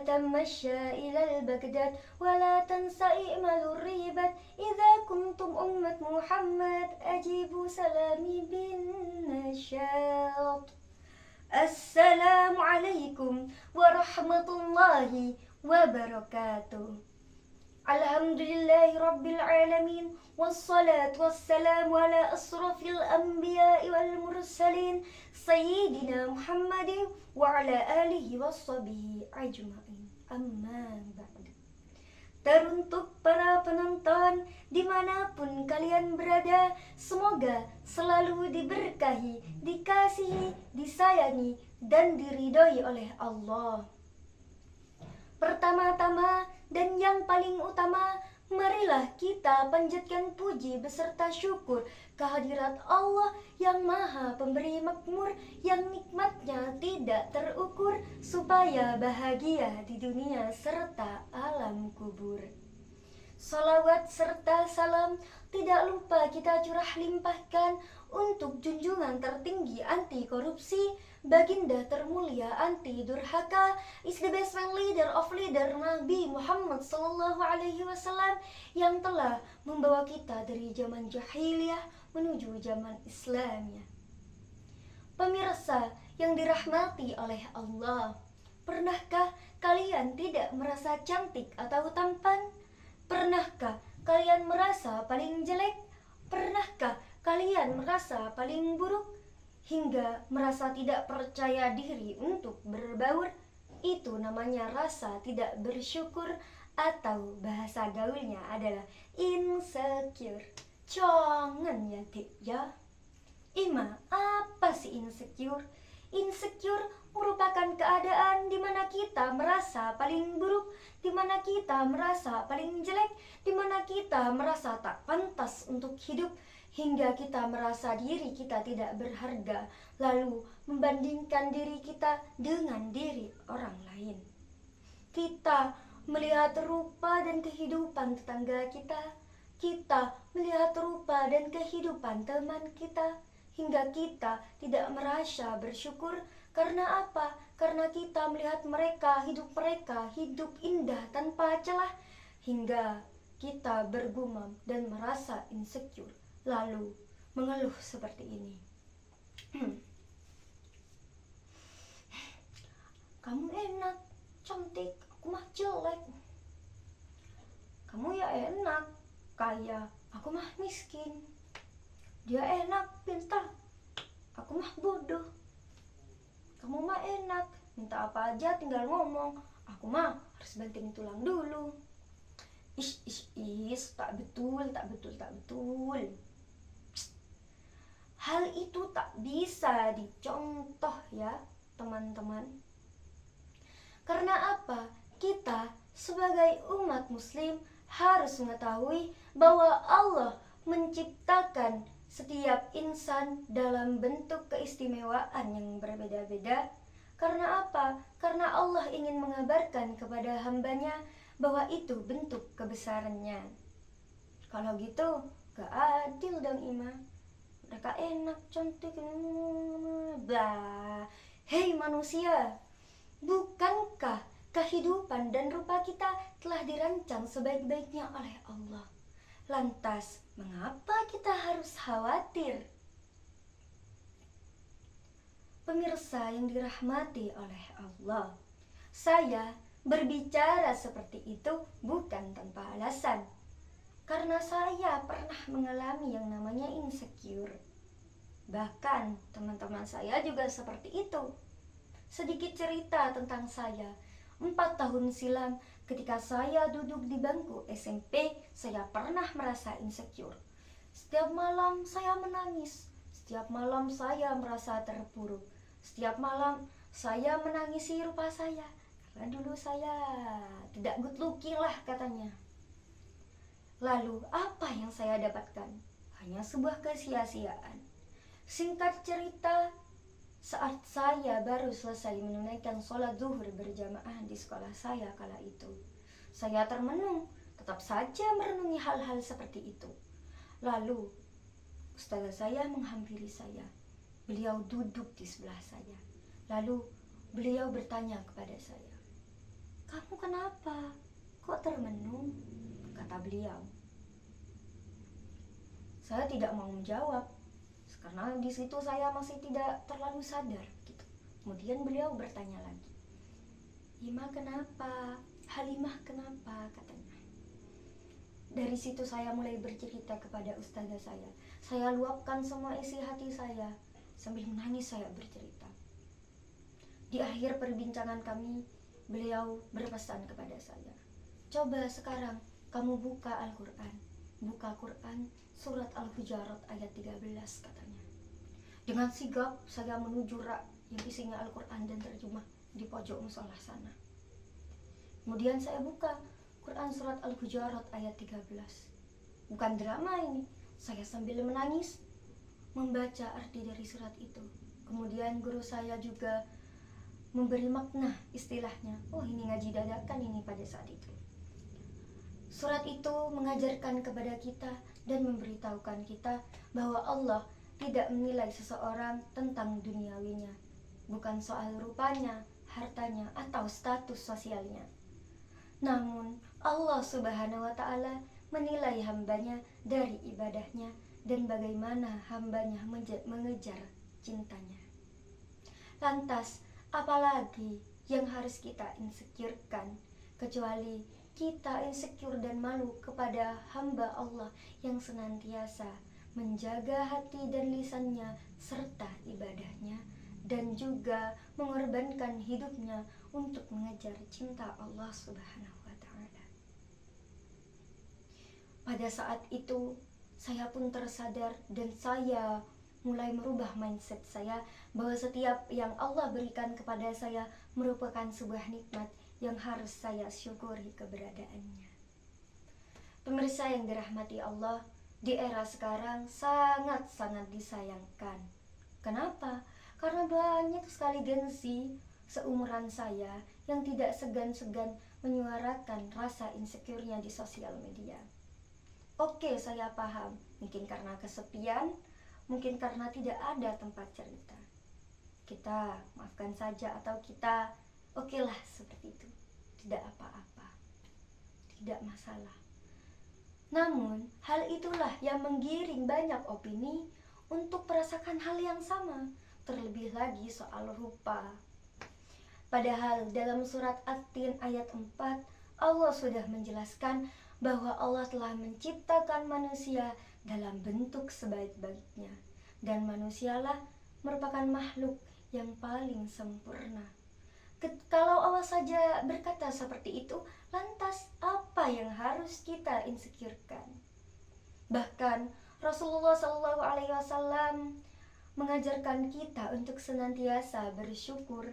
تمشى إلى البغداد ولا تنسى إعمال الريبات إذا كنتم أمة محمد أجيبوا سلامي بالنشاط. السلام عليكم ورحمة الله وبركاته. Alhamdulillahi Rabbil Alamin. Wassalatu wassalamu ala asrafil anbiya'i wal mursalin Sayyidina Muhammadin wa ala alihi wassabihi ajma'in. Amma ba'du. Teruntuk para penonton dimanapun kalian berada, semoga selalu diberkahi, dikasihi, disayangi, dan diridhoi oleh Allah. Pertama-tama dan yang paling utama, marilah kita panjatkan puji beserta syukur kehadirat Allah yang Maha Pemberi Makmur, yang nikmatnya tidak terukur, supaya bahagia di dunia serta alam kubur. Salawat serta salam tidak lupa kita curah limpahkan untuk junjungan tertinggi anti korupsi, baginda termulia anti durhaka, is the best man leader of leader Nabi Muhammad sallallahu alaihi wasallam, yang telah membawa kita dari zaman jahiliyah menuju zaman Islamnya. Pemirsa yang dirahmati oleh Allah, pernahkah kalian tidak merasa cantik atau tampan? Pernahkah kalian merasa paling jelek? Pernahkah kalian merasa paling buruk? Hingga merasa tidak percaya diri untuk berbaur? Itu namanya rasa tidak bersyukur, atau bahasa gaulnya adalah insecure. Jangan ya Dik ya. Ima, apa sih insecure? Insecure merupakan keadaan di mana kita merasa paling buruk, di mana kita merasa paling jelek, di mana kita merasa tak pantas untuk hidup, hingga kita merasa diri kita tidak berharga, lalu membandingkan diri kita dengan diri orang lain. Kita melihat rupa dan kehidupan tetangga kita, kita melihat rupa dan kehidupan teman kita, hingga kita tidak merasa bersyukur. Karena apa? Karena kita melihat mereka hidup indah tanpa celah, hingga kita bergumam dan merasa insecure, lalu mengeluh seperti ini. Kamu enak, cantik, aku mah jelek. Kamu ya enak, kaya, aku mah miskin. Dia enak, pintar, aku mah bodoh. Kamu mah enak, minta apa aja tinggal ngomong, aku mah harus banting tulang dulu. Tak betul. Hal itu tak bisa dicontoh ya teman-teman. Karena apa? Kita sebagai umat muslim harus mengetahui bahwa Allah menciptakan setiap insan dalam bentuk keistimewaan yang berbeda-beda. Karena apa? Karena Allah ingin mengabarkan kepada hambanya bahwa itu bentuk kebesarannya. Kalau gitu gak adil dong Ima. Mereka enak, cantik, blah. Hei manusia, bukankah kehidupan dan rupa kita telah dirancang sebaik-baiknya oleh Allah? Lantas, mengapa kita harus khawatir? Pemirsa yang dirahmati oleh Allah, saya berbicara seperti itu bukan tanpa alasan. Karena saya pernah mengalami yang namanya insecure. Bahkan teman-teman saya juga seperti itu. Sedikit cerita tentang saya. 4 tahun silam, ketika saya duduk di bangku SMP, saya pernah merasa insecure. Setiap malam saya menangis. Setiap malam saya merasa terpuruk. Setiap malam saya menangisi rupa saya. Karena dulu saya tidak good looking lah katanya. Lalu apa yang saya dapatkan? Hanya sebuah kesia-siaan. Singkat cerita, saat saya baru selesai menunaikan sholat zuhur berjamaah di sekolah saya kala itu, saya termenung, tetap saja merenungi hal-hal seperti itu. Lalu ustazah saya menghampiri saya. Beliau duduk di sebelah saya. Lalu beliau bertanya kepada saya, "Kamu kenapa? Kok termenung?" kata beliau. Saya tidak mau menjawab karena di situ saya masih tidak terlalu sadar gitu. Kemudian beliau bertanya lagi, "Ima kenapa? Halimah kenapa?" katanya. Dari situ saya mulai bercerita kepada ustazah saya. Saya luapkan semua isi hati saya. Sambil menangis saya bercerita. Di akhir perbincangan kami, beliau berpesan kepada saya, "Coba sekarang kamu buka Al-Quran. Buka Quran surat Al-Hujurat ayat 13 katanya. Dengan sigap saya menuju rak yang isinya Al-Quran dan terjemah di pojok musola sana. Kemudian saya buka Quran surat Al-Hujurat ayat 13. Bukan drama ini, saya sambil menangis membaca arti dari surat itu. Kemudian guru saya juga memberi makna istilahnya. Oh, ini ngaji dadakan ini pada saat itu. Surat itu mengajarkan kepada kita dan memberitahukan kita bahwa Allah tidak menilai seseorang tentang duniawinya, bukan soal rupanya, hartanya, atau status sosialnya. Namun Allah Subhanahu wa Ta'ala menilai hambanya dari ibadahnya dan bagaimana hambanya mengejar cintanya. Lantas, apalagi yang harus kita insecurekan kecuali kita insecure dan malu kepada hamba Allah yang senantiasa menjaga hati dan lisannya serta ibadahnya dan juga mengorbankan hidupnya untuk mengejar cinta Allah Subhanahu wa Ta'ala. Pada saat itu saya pun tersadar dan saya mulai merubah mindset saya bahwa setiap yang Allah berikan kepada saya merupakan sebuah nikmat yang harus saya syukuri keberadaannya. Pemirsa yang dirahmati Allah, di era sekarang sangat-sangat disayangkan. Kenapa? Karena banyak sekali gengsi seumuran saya yang tidak segan-segan menyuarakan rasa insecure-nya di sosial media. Oke, saya paham. Mungkin karena kesepian, mungkin karena tidak ada tempat cerita. Kita maafkan saja atau kita okelah seperti itu. Tidak apa-apa. Tidak masalah. Namun, hal itulah yang menggiring banyak opini untuk merasakan hal yang sama, terlebih lagi soal rupa. Padahal dalam surat At-Tin ayat 4, Allah sudah menjelaskan bahwa Allah telah menciptakan manusia dalam bentuk sebaik-baiknya, dan manusialah merupakan makhluk yang paling sempurna. Kalau Allah saja berkata seperti itu, lantas apa yang harus kita insecurekan? Bahkan Rasulullah SAW mengajarkan kita untuk senantiasa bersyukur.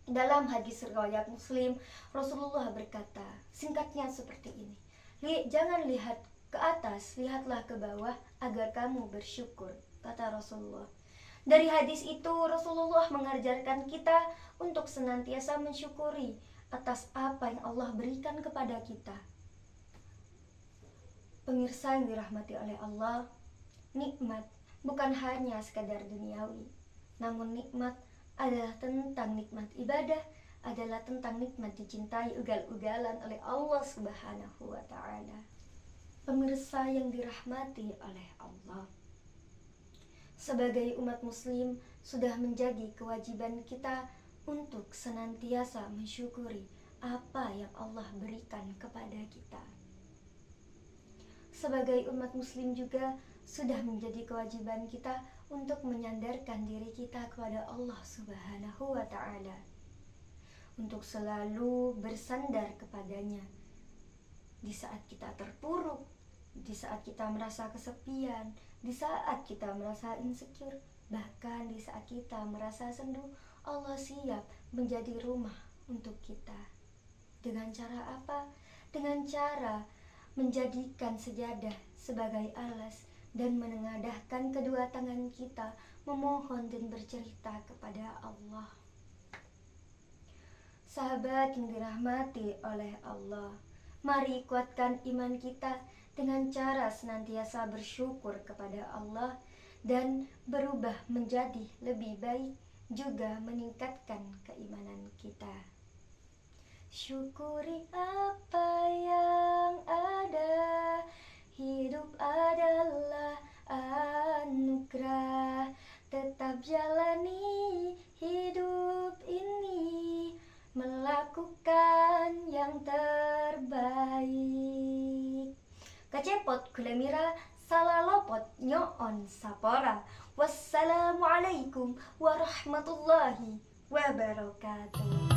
Dalam hadis riwayat Muslim, Rasulullah berkata, singkatnya seperti ini, "Jangan lihat ke atas, lihatlah ke bawah agar kamu bersyukur," kata Rasulullah. Dari hadis itu Rasulullah mengajarkan kita untuk senantiasa mensyukuri atas apa yang Allah berikan kepada kita. Pemirsa yang dirahmati oleh Allah, nikmat bukan hanya sekadar duniawi, namun nikmat adalah tentang nikmat ibadah, adalah tentang nikmat dicintai ugal-ugalan oleh Allah Subhanahu wa Ta'ala. Pemirsa yang dirahmati oleh Allah, sebagai umat muslim sudah menjadi kewajiban kita untuk senantiasa mensyukuri apa yang Allah berikan kepada kita. Sebagai umat muslim juga sudah menjadi kewajiban kita untuk menyandarkan diri kita kepada Allah Subhanahu wa Ta'ala, untuk selalu bersandar kepadanya di saat kita terpuruk, di saat kita merasa kesepian, di saat kita merasa insecure, bahkan di saat kita merasa sendu. Allah siap menjadi rumah untuk kita. Dengan cara apa? Dengan cara menjadikan sejadah sebagai alas dan menengadahkan kedua tangan kita memohon dan bercerita kepada Allah. Sahabat yang dirahmati oleh Allah, mari kuatkan iman kita dengan cara senantiasa bersyukur kepada Allah dan berubah menjadi lebih baik, juga meningkatkan keimanan kita. syukuri apa yang ada. Hidup adalah anugerah, tetap jalani hidup ini, melakukan yang terbaik. Kacepot kulemira salah lopot nyoon sapora. Wassalamualaikum warahmatullahi wabarakatuh.